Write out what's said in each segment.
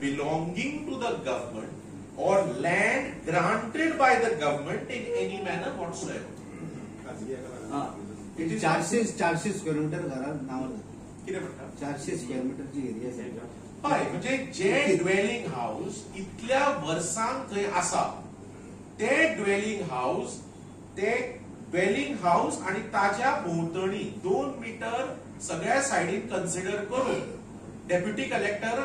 belonging to the government or land granted by the government in any manner whatsoever. It is 400 square metre घरात नावावर जातं. किती म्हणता? 400 square मीटरची area आहे. हय, म्हणजे जे ड्वेलिंग हाऊस इतल्या वर्सांक थंय आसा ते ड्वेलिंग हाऊस आणि ताच्या भोवतणी 2 मीटर सगळ्या साइडीन कन्सिडर करून डेप्युटी कलेक्टर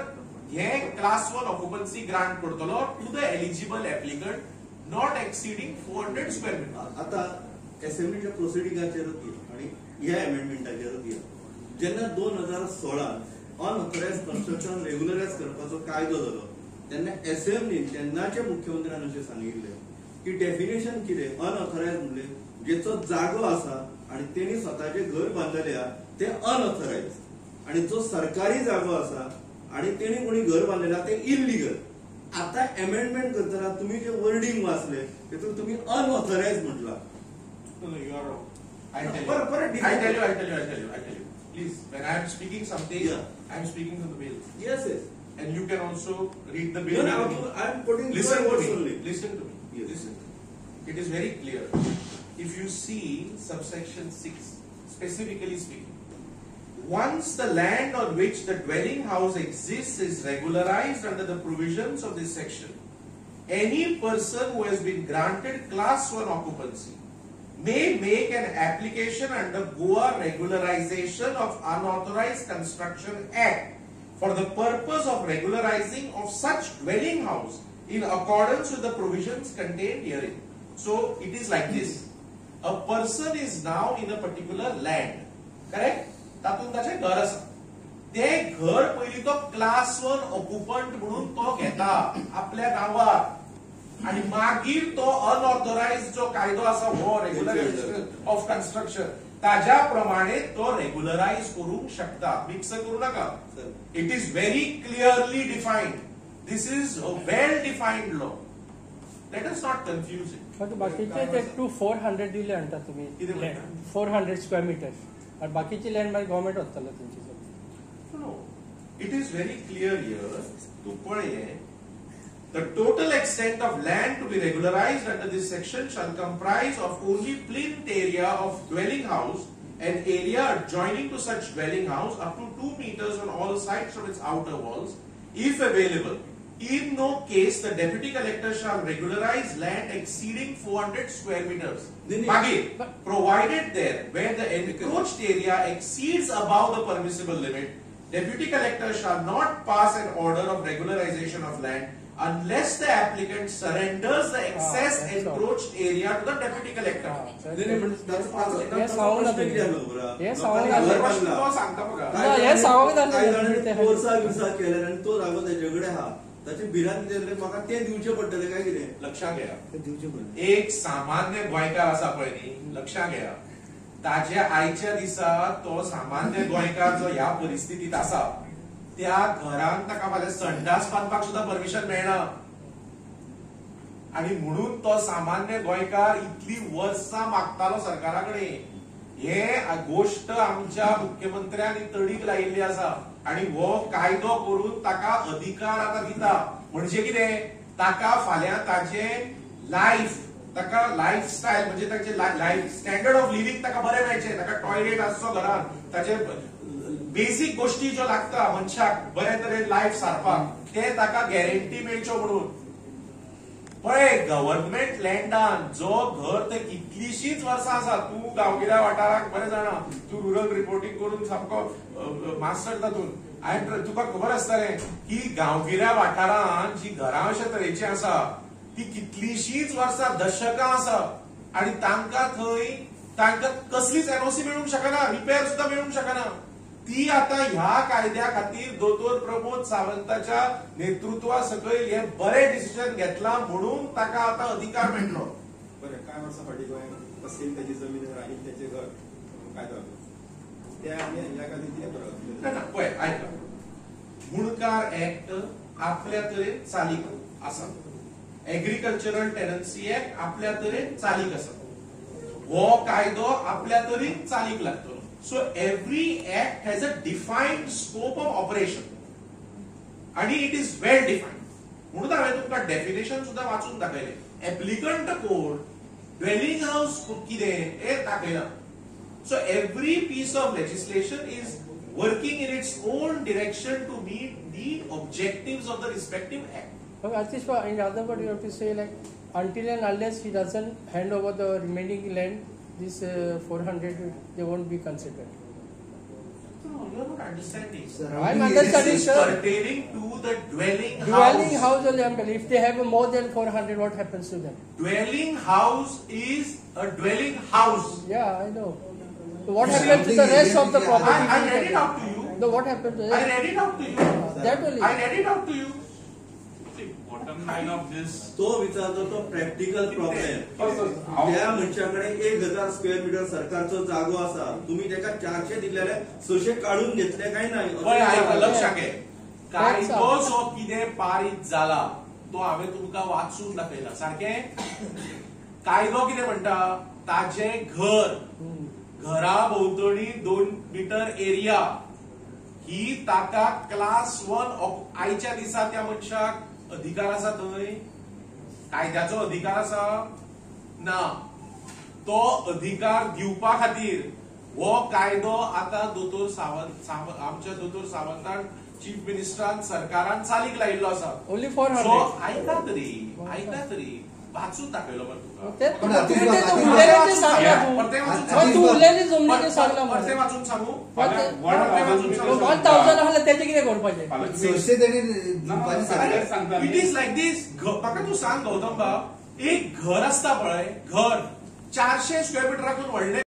हे क्लास 1 ऑक्युपन्सी ग्रांट करतलो to the eligible applicant not exceeding 400 square metre. आता असेंब्लीच्या प्रोसिडिंगाचेरूच आणि ह्या अमेंडमेंटाचेरूच जेन्ना 2016 अनऑथरायज कन्स्ट्रक्शन रेग्युलरायज करपाचो कायदो जालो तेन्ना असेंब्लीन तेन्नाच्या मुख्यमंत्र्यान अशें सांगिल्लें की डेफिनेशन कितें अनऑथरायज म्हणले जेचो जागो आसा आणि तेणी स्वताचे घर बांदलें ते अनऑथरायज आणि जो सरकारी जागो आसा आणि तेणी कोणी घर बांदलें ते इल्लीगल. आता अमेंडमेंट करतना तुम्ही जे वर्डिंग वाचले तेतून तुम्ही अनऑथरायज म्हटला. No, you are wrong. I tell you. Please, when I am speaking something, I am speaking from the bill. Yes. And you can also read the bill. No, I am putting listen to me. only. Listen to me. Yes. Listen. It is very clear. If you see subsection 6, specifically speaking, once the land on which the dwelling house exists is regularized under the provisions of this section, any person who has been granted class 1 occupancy may make an application under Goa Regularization of Unauthorized Construction Act for the purpose of regularizing of such dwelling house in accordance with the provisions contained herein. So it is like this. A person is now in a particular land. Correct? तातून ताचे घर आसा. ते घर पयली तो class 1 ऑक्युपंट म्हणून तो घेता आपल्या गावात आणि मागीर तो अनऑथराइज जो कायदो आसा हो रेग्युलरायझेशन ऑफ कन्स्ट्रक्शन ताज्या प्रमाणे तो रेग्युलराइज करूंक शकता. मिक्स करू नका. It is very clearly defined. This is a well defined law. Let us not confuse it. पण बाकीचे ते 400 दिले म्हणटा तुम्ही 400 स्क्वेअर मीटर आणि बाकीची लँड मागीर गव्हर्नमेंट वतलो त्यांची. No, it is very clear here. तू पळय, the total extent of land to be regularized under this section shall comprise of only plinth area of dwelling house and area adjoining to such dwelling house up to 2 meters on all sides from its outer walls, if available. In no case the deputy collector shall regularize land exceeding 400 square meters. Provided there where the encroached area exceeds above the permissible limit, deputy collector shall not pass an order of regularization of land unless the applicant surrenders the excess encroached area to the deputy collector. तो जागो त्याच्याकडे हा त्याचे बिरान म्हाका ते दिवचे पडटले काय कितें लक्षात घ्या. एक सामान्य गोंयकार आसा पळय न्ही, लक्षात घ्या, ताच्या आयच्या दिसा तो सामान्य गोंयकार जो ह्या परिस्थितीत आसा त्या घरांत ताका फाल्यां संडास बांदपाक सुद्धा परमिशन मेळना आणि म्हणून तो सामान्य गोंयकार इतली वर्सां मागतालो सरकारा कडेन. हे गोष्ट आमच्या मुख्यमंत्र्यान तडीक लायिल्ली आसा आणि हो कायदो करून ताका अधिकार आता दिता. म्हणजे कितें, ताका फाल्यां ताचे लायफ, ताका लायफस्टायल म्हणजे ताचे लायफ स्टँडर्ड ऑफ लिव्हिंग ताका बरें मेळचें. ताका टॉयलेट आसचो घरांत, ताचे बेसिक गोष्टी ज्यो लागता मनशाक बरे तरेन लायफ सारपाक ते ताका गॅरंटी मेळच्यो म्हणून. पळय, गव्हर्नमेंट लँडान जो घर ते कितलीशीच वर्सां आसा. तू गांवगिऱ्या वाठाराक बरें जाणा, तू रुरल रिपोर्टिंग करून सामको मास्टर तातून. तुका खबर आसतलें की गांवगिऱ्या वाठारांत जी घरां अशा तरेची आसा ती कितलीशीच वर्सां दशकां आसा आणि तांकां कसलीच एनओसी मेळूंक शकना, रिपेअर सुद्धा मेळूंक शकना. ती आता ह्या कायद्या खातीर दोतोर प्रमोद सावंताच्या नेतृत्वा सकयल हे बरे डिसिजन घेतला म्हणून ताका आता अधिकार मेळटलो. बरें, कांय वर्सां फाटीं गोंयांत तहसील त्याची जमीन आणि त्याचे घर कायदो त्या ह्या खातीर कितें करप ना. पळय, आयका, मुणकार ऍक्ट आपल्या तरेन चालीक आसा, एग्रीकल्चरल टेनन्सी ऍक्ट आपल्या तरेन चालीक आसा, हो कायदो आपल्या तरेन चालीक लागतलो. So every act has a defined scope of operation. आणि इट इज वेल डिफाईन्ड. म्हणून हांवें तुमकां डेफिनेशन सुद्धा वाचून दाखयलें. एप्लिकंट कोड ड्वेलिंग हाऊस कितें हें दाखयना. So every piece of legislation is working in its own direction to meet the objectives of the respective act. Okay, Atish, in other words, you have to say like until and unless he doesn't hand over the remaining land, this 400 they won't be considered. No, you are not understanding. I'm understanding, This is sir. pertaining to the dwelling Dwelling house. house only I'm telling. If they have more than 400, what happens to them? Dwelling house is a dwelling house. Yeah, I know. So what happens to the rest of the property? I read it out to you. No, what happens to I it? read it out to you. That only. I read it out to you. See, bottom line of this. तो विचारतो तो practical problem. त्या मनशाकडे 1000 square metre सरकारचो जागो असा, तुम्ही त्याका 400 दिलेले 600 काढून घेतले काय नाही. पण ऐका, लक्षात घे. कायदो जो कितें पारीत जाला तो हांवें तुमकां वाचून दाखयला. सारखे कायदो कितें म्हणटा, ताजे घर घरा भोवतणी 2 मीटर एरिया ही ताका क्लास 1 आयच्या दिसा त्या मनशाक अधिकार आसा. थंय कायद्याचो अधिकार आसा ना. तो अधिकार दिवपा खातीर हो कायदो आता दोतोर सावंत आमच्या दोतोर सावंतान चीफ मिनिस्टरान सरकारान चालीक लायिल्लो आसा. Only so 400. ऐका तरी वाचून दाखयलो मग तुका. पण अतिश ते बाबा, उरलेले सांग ना तू. परते वाचून मग तू उरलेली जमनीचे सांग ना परते मला. वाचून सांगू. फाल्यां परते वाचून सांगू. 1000 आसले त्याचे कितें करपाचें? 600 तरी दिवपाचे सरकार. इट इज लाईक दिस. म्हाका तू सांग गौतम बाब, एक घर असता पळय, घर 400 स्क्वेअर मिटराकून व्हडलें